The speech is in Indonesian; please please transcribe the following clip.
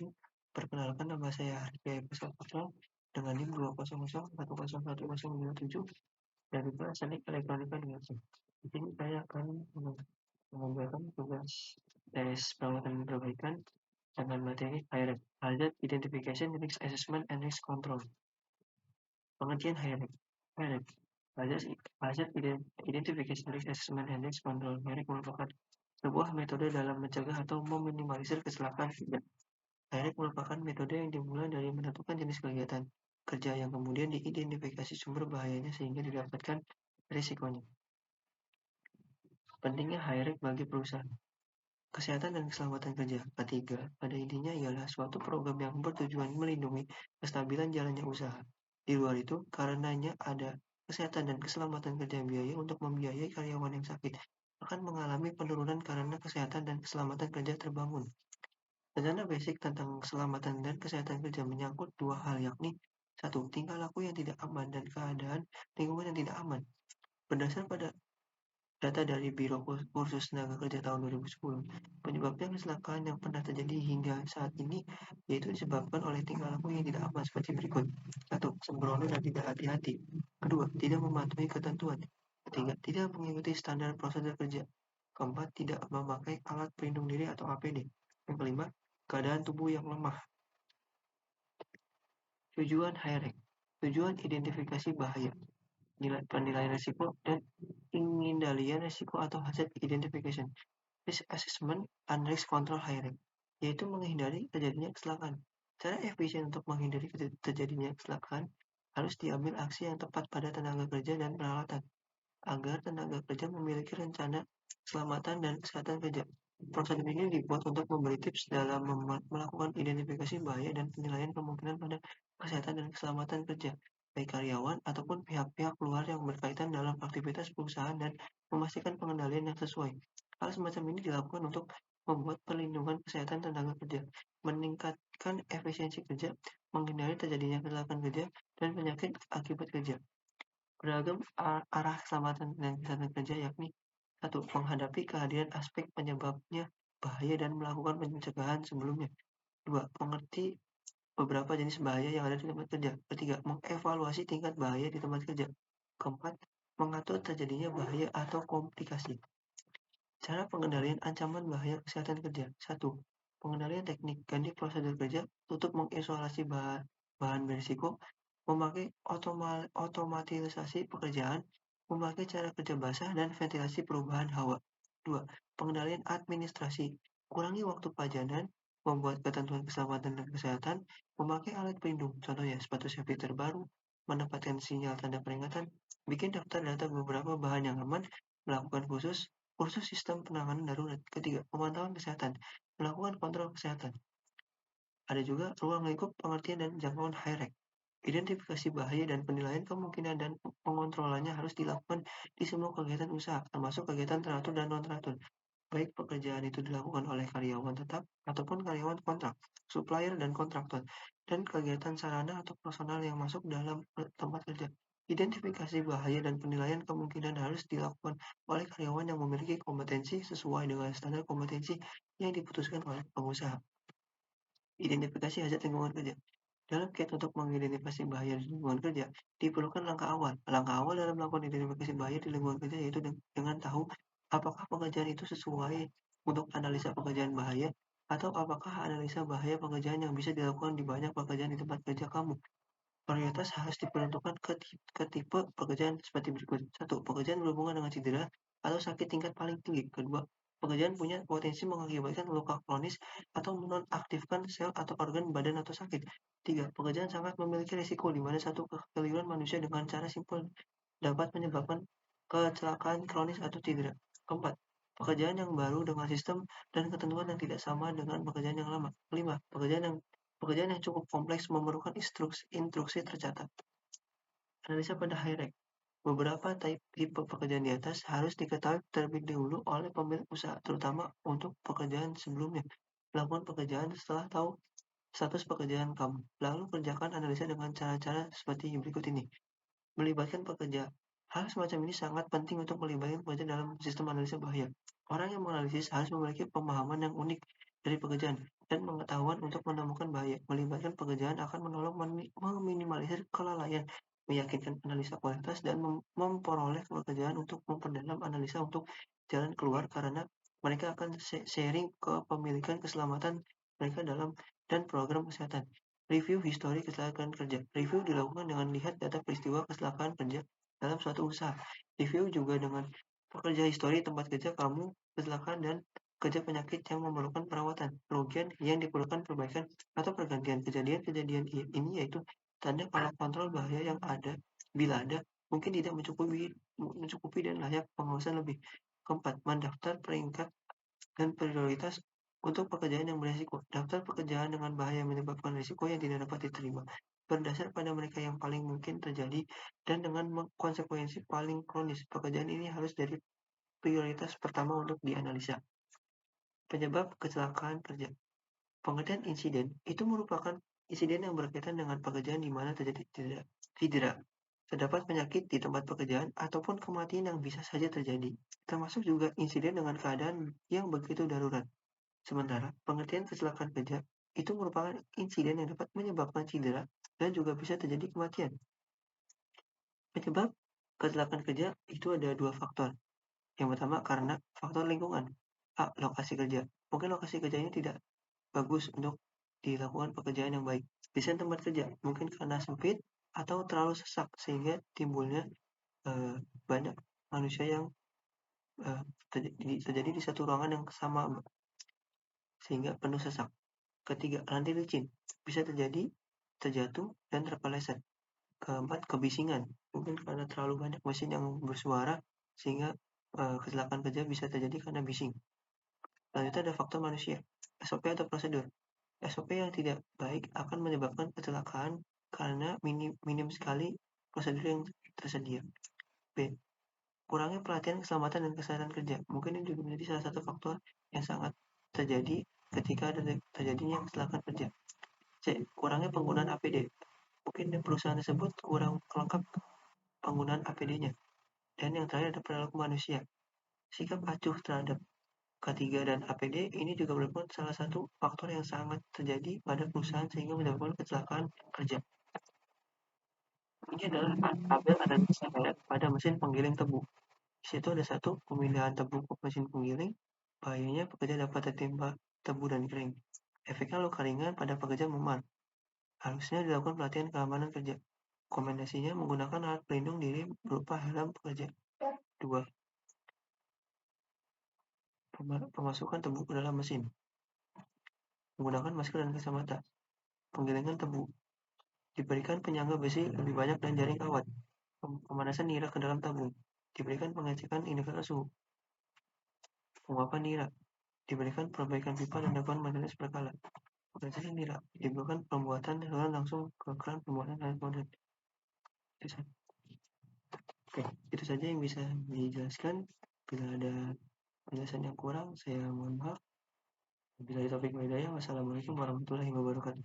wabarakatuh. Perkenalkan nama saya Arifin Putra dengan NIM 200101027 dari kelas Teknik Elektronika Indonesia. Di sini saya akan mengerjakan tugas tes perawatan dan perbaikan dengan materi HIREC, Hazard Identification, Risk Assessment, and Risk Control. Pengertian HIREC. Hazard Identification, Risk Assessment, and Risk Control. HIREC merupakan sebuah metode dalam mencegah atau meminimalisir kecelakaan kerja. HIREC merupakan metode yang dimulai dari menentukan jenis kegiatan kerja yang kemudian diidentifikasi sumber bahayanya sehingga didapatkan risikonya. Pentingnya HIREC bagi perusahaan. Kesehatan dan keselamatan kerja. Ketiga, pada intinya ialah suatu program yang bertujuan melindungi kestabilan jalannya usaha. Di luar itu, karenanya ada kesehatan dan keselamatan kerja biaya untuk membiayai karyawan yang sakit akan mengalami penurunan karena kesehatan dan keselamatan kerja terbangun. Rencana basic tentang keselamatan dan kesehatan kerja menyangkut dua hal, yakni 1. Tingkah laku yang tidak aman dan keadaan lingkungan yang tidak aman. Berdasar pada data dari Biro Kursus Tenaga Kerja tahun 2010, penyebabnya kecelakaan yang pernah terjadi hingga saat ini yaitu disebabkan oleh tingkah laku yang tidak aman seperti berikut. 1. Sembrono dan tidak hati-hati. 2. Tidak mematuhi ketentuan. 3. Tidak mengikuti standar prosedur kerja. 4. Tidak memakai alat pelindung diri atau APD. Yang kelima, keadaan tubuh yang lemah. Tujuan HIREC. Tujuan identifikasi bahaya, penilaian risiko, dan pengendalian risiko atau hazard identification, risk assessment, and risk control HIREC, yaitu menghindari terjadinya kecelakaan. Cara efisien untuk menghindari terjadinya kecelakaan harus diambil aksi yang tepat pada tenaga kerja dan peralatan, agar tenaga kerja memiliki rencana keselamatan dan kesehatan kerja. Prosedur ini dibuat untuk memberi tips dalam melakukan identifikasi bahaya dan penilaian kemungkinan pada kesehatan dan keselamatan kerja, baik karyawan ataupun pihak-pihak luar yang berkaitan dalam aktivitas perusahaan dan memastikan pengendalian yang sesuai. Hal semacam ini dilakukan untuk membuat perlindungan kesehatan tenaga kerja, meningkatkan efisiensi kerja, menghindari terjadinya kecelakaan kerja, dan penyakit akibat kerja. Beragam arah keselamatan dan kesehatan kerja, yakni 1. Menghadapi kehadiran aspek penyebabnya bahaya dan melakukan pencegahan sebelumnya. 2. Mengerti beberapa jenis bahaya yang ada di tempat kerja. 3. Mengevaluasi tingkat bahaya di tempat kerja. 4. Mengatur terjadinya bahaya atau komplikasi. Cara pengendalian ancaman bahaya kesehatan kerja. 1. Pengendalian teknik, ganti prosedur kerja, tutup mengisolasi bahan berisiko, memakai otomatisasi pekerjaan, memakai cara kerja basah dan ventilasi perubahan hawa. 2. Pengendalian administrasi, kurangi waktu pajanan, membuat ketentuan keselamatan dan kesehatan, memakai alat pelindung, contohnya sepatu safety terbaru, menempatkan sinyal tanda peringatan, bikin daftar data beberapa bahan yang aman, melakukan kursus sistem penanganan darurat. 3. Pemantauan kesehatan, melakukan kontrol kesehatan. Ada juga ruang lingkup pengertian dan jangkauan HIREC. Identifikasi bahaya dan penilaian kemungkinan dan pengontrolannya harus dilakukan di semua kegiatan usaha, termasuk kegiatan teratur dan non-teratur. Baik pekerjaan itu dilakukan oleh karyawan tetap ataupun karyawan kontrak, supplier dan kontraktor, dan kegiatan sarana atau personal yang masuk dalam tempat kerja. Identifikasi bahaya dan penilaian kemungkinan harus dilakukan oleh karyawan yang memiliki kompetensi sesuai dengan standar kompetensi yang diputuskan oleh pengusaha. Identifikasi hazard lingkungan kerja. Dalam kiat untuk mengidentifikasi bahaya di lingkungan kerja, diperlukan langkah awal. Langkah awal dalam melakukan identifikasi bahaya di lingkungan kerja yaitu dengan tahu apakah pekerjaan itu sesuai untuk analisa pekerjaan bahaya atau apakah analisa bahaya pekerjaan yang bisa dilakukan di banyak pekerjaan di tempat kerja kamu. Prioritas harus diperuntukkan ke tipe pekerjaan seperti berikut. 1. Pekerjaan berhubungan dengan cedera atau sakit tingkat paling tinggi. 2. Pekerjaan punya potensi mengakibatkan luka kronis atau menonaktifkan sel atau organ badan atau sakit. 3. Pekerjaan sangat memiliki risiko di mana satu kekeliruan manusia dengan cara simpel dapat menyebabkan kecelakaan kronis atau cedera. 4. Pekerjaan yang baru dengan sistem dan ketentuan yang tidak sama dengan pekerjaan yang lama. 5. Pekerjaan yang cukup kompleks memerlukan instruksi tercatat. Analisa pada HIREC. Beberapa tipe pekerjaan di atas harus diketahui terlebih dahulu oleh pemilik usaha, terutama untuk pekerjaan sebelumnya. Lakukan pekerjaan setelah tahu status pekerjaan kamu. Lalu kerjakan analisa dengan cara-cara seperti berikut ini. Melibatkan pekerja. Hal semacam ini sangat penting untuk melibatkan pekerja dalam sistem analisa bahaya. Orang yang menganalisis harus memiliki pemahaman yang unik dari pekerjaan, dan pengetahuan untuk menemukan bahaya. Melibatkan pekerjaan akan menolong meminimalisir kelalaian, meyakinkan analisa kualitas, dan memperoleh pekerjaan untuk memperdalam analisa untuk jalan keluar karena mereka akan sharing kepemilikan keselamatan mereka dalam dan program kesehatan. Review histori kecelakaan kerja. Review dilakukan dengan lihat data peristiwa kecelakaan kerja dalam suatu usaha. Review juga dengan pekerja histori tempat kerja kamu, kecelakaan, dan kerja penyakit yang memerlukan perawatan, kerugian yang diperlukan perbaikan, atau pergantian. Kejadian-kejadian ini yaitu tanda kalau kontrol bahaya yang ada, bila ada, mungkin tidak mencukupi dan layak pengawasan lebih. Keempat, mendaftar peringkat dan prioritas untuk pekerjaan yang berisiko. Daftar pekerjaan dengan bahaya menyebabkan risiko yang tidak dapat diterima. Berdasar pada mereka yang paling mungkin terjadi dan dengan konsekuensi paling kronis, pekerjaan ini harus dari prioritas pertama untuk dianalisa. Penyebab kecelakaan kerja. Pengertian insiden itu merupakan insiden yang berkaitan dengan pekerjaan di mana terjadi cedera, terdapat penyakit di tempat pekerjaan, ataupun kematian yang bisa saja terjadi, termasuk juga insiden dengan keadaan yang begitu darurat. Sementara, pengertian kecelakaan kerja itu merupakan insiden yang dapat menyebabkan cedera dan juga bisa terjadi kematian. Penyebab kecelakaan kerja itu ada dua faktor. Yang pertama karena faktor lingkungan. A. Lokasi kerja. Mungkin lokasi kerjanya tidak bagus untuk dilakukan pekerjaan yang baik. Desain tempat kerja mungkin karena sempit atau terlalu sesak sehingga timbulnya banyak manusia yang terjadi di satu ruangan yang sama sehingga penuh sesak. Ketiga, rantai licin bisa terjadi terjatuh dan terpeleset. Keempat, kebisingan mungkin karena terlalu banyak mesin yang bersuara sehingga kecelakaan kerja bisa terjadi karena bising. Selanjutnya ada faktor manusia, SOP atau prosedur. SOP yang tidak baik akan menyebabkan kecelakaan karena minim sekali prosedur yang tersedia. B. Kurangnya pelatihan keselamatan dan kesehatan kerja. Mungkin ini juga menjadi salah satu faktor yang sangat terjadi ketika ada terjadinya kecelakaan kerja. C. Kurangnya penggunaan APD. Mungkin perusahaan tersebut kurang lengkap penggunaan APD-nya. Dan yang terakhir ada perilaku manusia. Sikap acuh terhadap K3 dan APD ini juga merupakan salah satu faktor yang sangat terjadi pada perusahaan sehingga menyebabkan kecelakaan kerja. Ini adalah tabel analisa merek pada mesin penggiling tebu. Di situ ada satu pemindahan tebu ke mesin penggiling. Bahayanya pekerja dapat tertimpa tebu dan kering. Efeknya luka ringan pada pekerja memar. Harusnya dilakukan pelatihan keamanan kerja. Rekomendasinya menggunakan alat pelindung diri berupa helm pekerja. 2. Pemasukan tebu ke dalam mesin. Menggunakan masker dan kacamata. Penggilingan tebu. Diberikan penyangga besi lebih banyak dan jaring kawat. Pemanasan nira ke dalam tabung. Diberikan pengecekan indikator suhu. Penguapan nira. Diberikan perbaikan pipa dan dilakukan maintenance berkala. Pengecekan nira. Diberikan pembuatan saluran langsung ke keran pembuatan air modern. Oke, itu saja yang bisa dijelaskan. Bila ada penjelasan yang kurang, saya mohon maaf. Bila ada topik bedanya, wassalamualaikum warahmatullahi wabarakatuh.